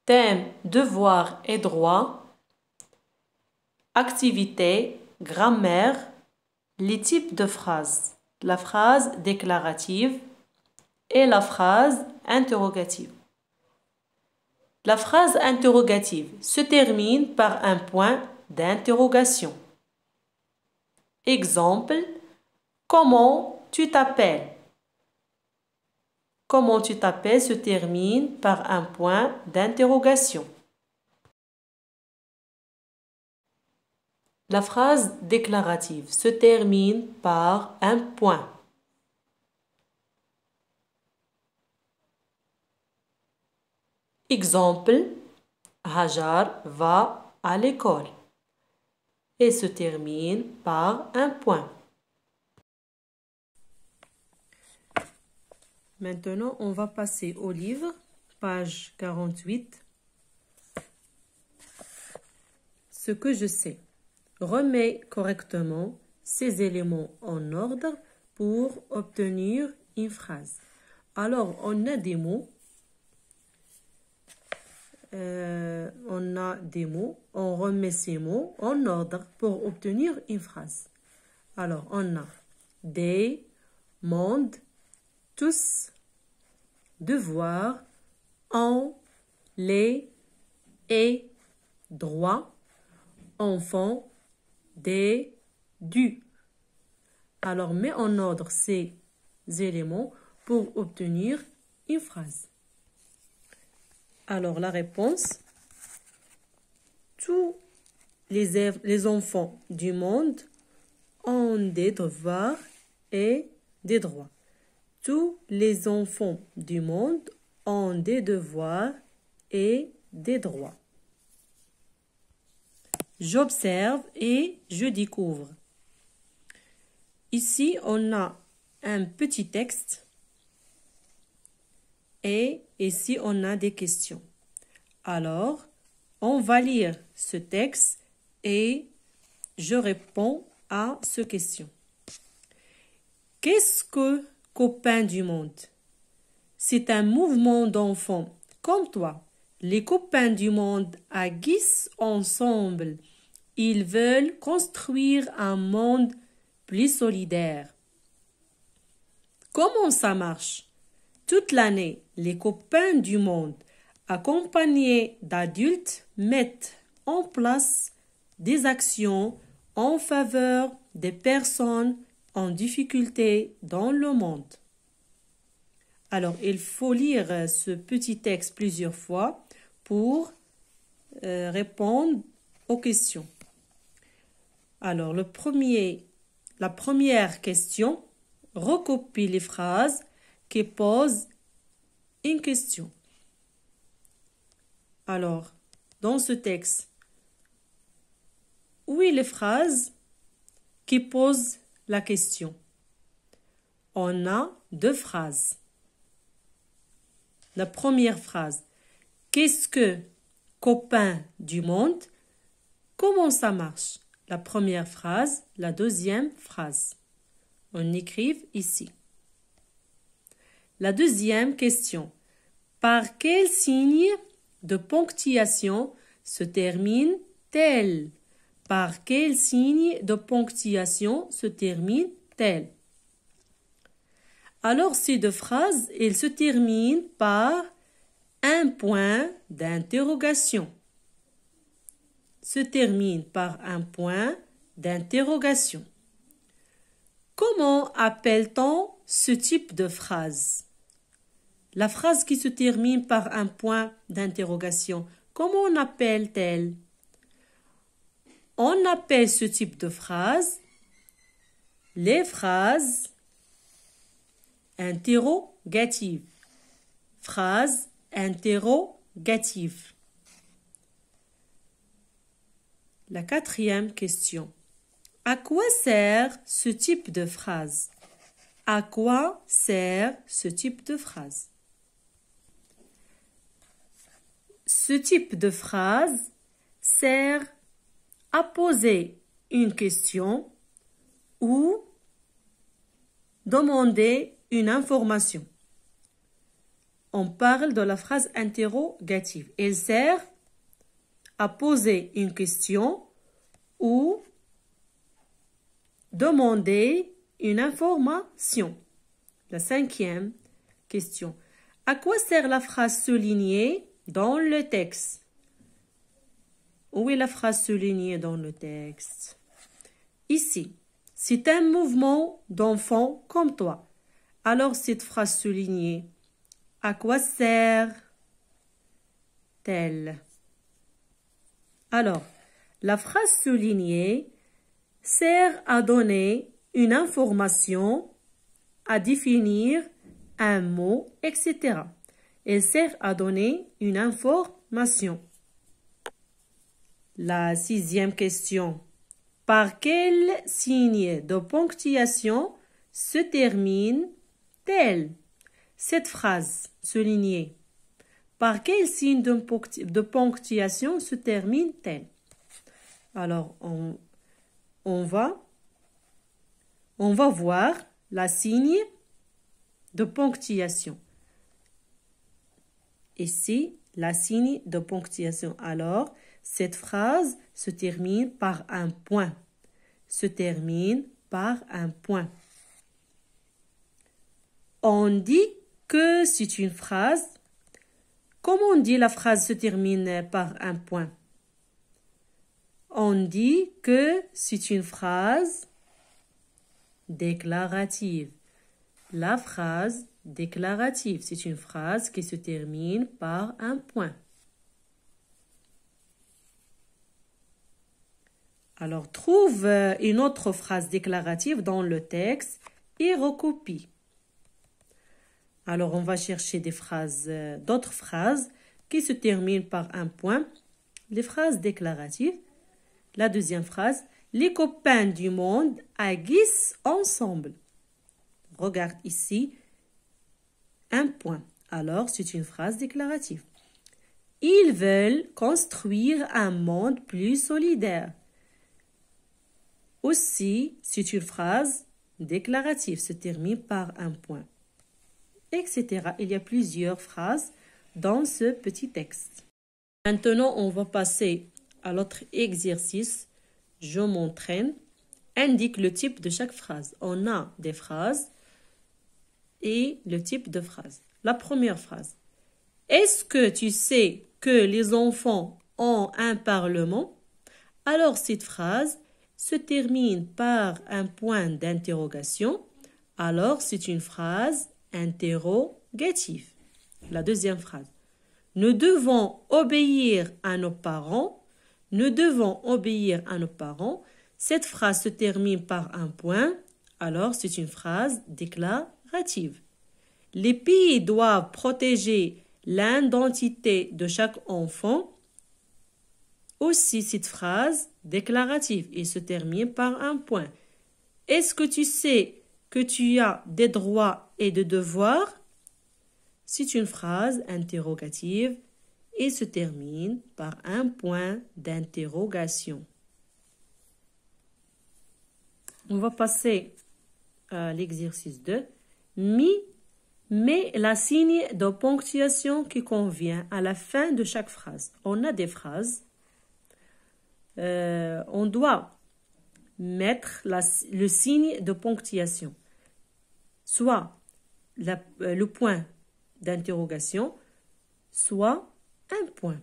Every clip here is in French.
thème, devoir et droit, activité, grammaire, les types de phrases, la phrase déclarative et la phrase interrogative. La phrase interrogative se termine par un point d'interrogation. Exemple, comment tu t'appelles? Comment tu t'appelles se termine par un point d'interrogation. La phrase déclarative se termine par un point. Exemple, Hajar va à l'école et se termine par un point. Maintenant, on va passer au livre, page 48. Ce que je sais. Remets correctement ces éléments en ordre pour obtenir une phrase. Alors, on a des mots. On remet ces mots en ordre pour obtenir une phrase. Alors, on a des, monde, tous, devoir, on, les, et, droit, enfant, des, du. Alors, mets en ordre ces éléments pour obtenir une phrase. Alors, la réponse, tous les enfants du monde ont des devoirs et des droits. Tous les enfants du monde ont des devoirs et des droits. J'observe et je découvre. Ici, on a un petit texte et ici, on a des questions. Alors, on va lire ce texte et je réponds à ces questions. Qu'est-ce que copains du monde? C'est un mouvement d'enfants comme toi. Les copains du monde agissent ensemble. Ils veulent construire un monde plus solidaire. Comment ça marche? Toute l'année, les copains du monde, accompagnés d'adultes, mettent en place des actions en faveur des personnes en difficulté dans le monde. Alors, il faut lire ce petit texte plusieurs fois pour répondre aux questions. Alors, la première question, recopie les phrases qui posent une question. Alors, dans ce texte, où est les phrases qui posent la question? On a deux phrases. La première phrase, qu'est-ce que copain du monde? Comment ça marche? La première phrase, la deuxième phrase. On écrive ici. La deuxième question, par quel signe de ponctuation se termine-t-elle? Par quel signe de ponctuation se termine-t-elle? Alors, ces deux phrases, elles se terminent par un point d'interrogation. Se termine par un point d'interrogation. Comment appelle-t-on ce type de phrase? La phrase qui se termine par un point d'interrogation, comment on appelle-t-elle? On appelle ce type de phrase les phrases interrogatives. Phrase interrogative. La quatrième question. À quoi sert ce type de phrase? À quoi sert ce type de phrase? Ce type de phrase sert à poser une question ou demander une information. on parle de la phrase interrogative. Elle sert à poser une question ou demander une information. La 5e question. À quoi sert la phrase soulignée dans le texte? Où est la phrase soulignée dans le texte? Ici. C'est un mouvement d'enfant comme toi. Alors cette phrase soulignée, à quoi sert-elle? Alors, la phrase soulignée sert à donner une information, à définir un mot, etc. Elle sert à donner une information. La 6e question. Par quel signe de ponctuation se termine-t-elle? Cette phrase soulignée. Par quel signe de ponctuation se termine-t-elle? Alors, on va voir la signe de ponctuation. Ici, la signe de ponctuation. Alors, cette phrase se termine par un point. Se termine par un point. On dit que c'est une phrase. Comment on dit la phrase se termine par un point? On dit que c'est une phrase déclarative. La phrase déclarative, c'est une phrase qui se termine par un point. Alors, trouve une autre phrase déclarative dans le texte et recopie. Alors, on va chercher d'autres phrases qui se terminent par un point. Les phrases déclaratives. La 2e phrase, les copains du monde agissent ensemble. Regarde ici, un point. Alors, c'est une phrase déclarative. Ils veulent construire un monde plus solidaire. Aussi, c'est une phrase déclarative, se termine par un point, etc. Il y a plusieurs phrases dans ce petit texte. Maintenant, on va passer à l'autre exercice. Je m'entraîne. Indique le type de chaque phrase. On a des phrases et le type de phrase. La première phrase. Est-ce que tu sais que les enfants ont un parlement? Alors, cette phrase se termine par un point d'interrogation. Alors, c'est une phrase interrogative. La 2e phrase. Nous devons obéir à nos parents. Nous devons obéir à nos parents. Cette phrase se termine par un point. Alors, c'est une phrase déclarative. Les pays doivent protéger l'identité de chaque enfant. Aussi, cette phrase déclarative et se termine par un point. Est-ce que tu sais que tu as des droits et des devoirs? C'est une phrase interrogative et se termine par un point d'interrogation. On va passer à l'exercice 2. Mets la signe de ponctuation qui convient à la fin de chaque phrase. On a des phrases. On doit mettre le signe de ponctuation. Soit le point d'interrogation, soit un point.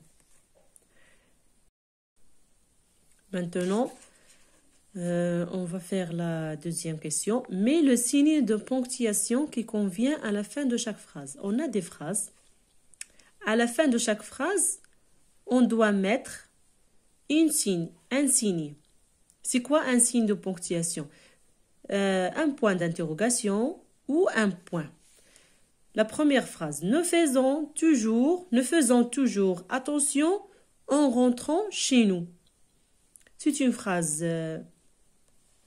Maintenant, on va faire la 2e question. Mets le signe de ponctuation qui convient à la fin de chaque phrase. On a des phrases. À la fin de chaque phrase, on doit mettre un signe. C'est quoi un signe de ponctuation? Un point d'interrogation ou un point. La première phrase. Nous faisons toujours attention en rentrant chez nous. C'est une phrase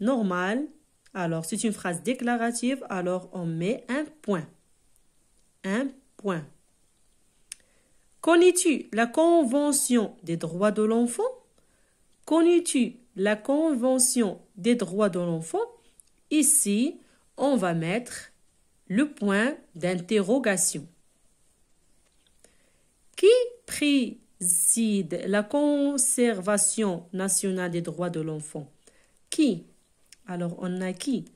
normale. Alors, c'est une phrase déclarative. Alors, on met un point. Un point. Connais-tu la Convention des droits de l'enfant? Connais-tu la Convention des droits de l'enfant? Ici, on va mettre le point d'interrogation. Qui préside la conservation nationale des droits de l'enfant? Qui? Alors, on a qui?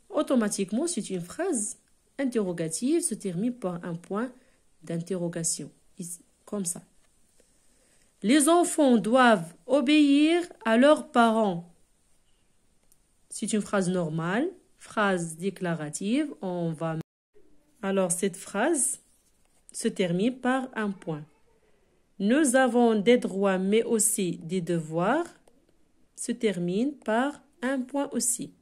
Automatiquement, c'est une phrase interrogative se termine par un point d'interrogation. Comme ça. Les enfants doivent obéir à leurs parents. C'est une phrase normale, phrase déclarative. Alors, cette phrase se termine par un point. Nous avons des droits mais aussi des devoirs se termine par un point aussi.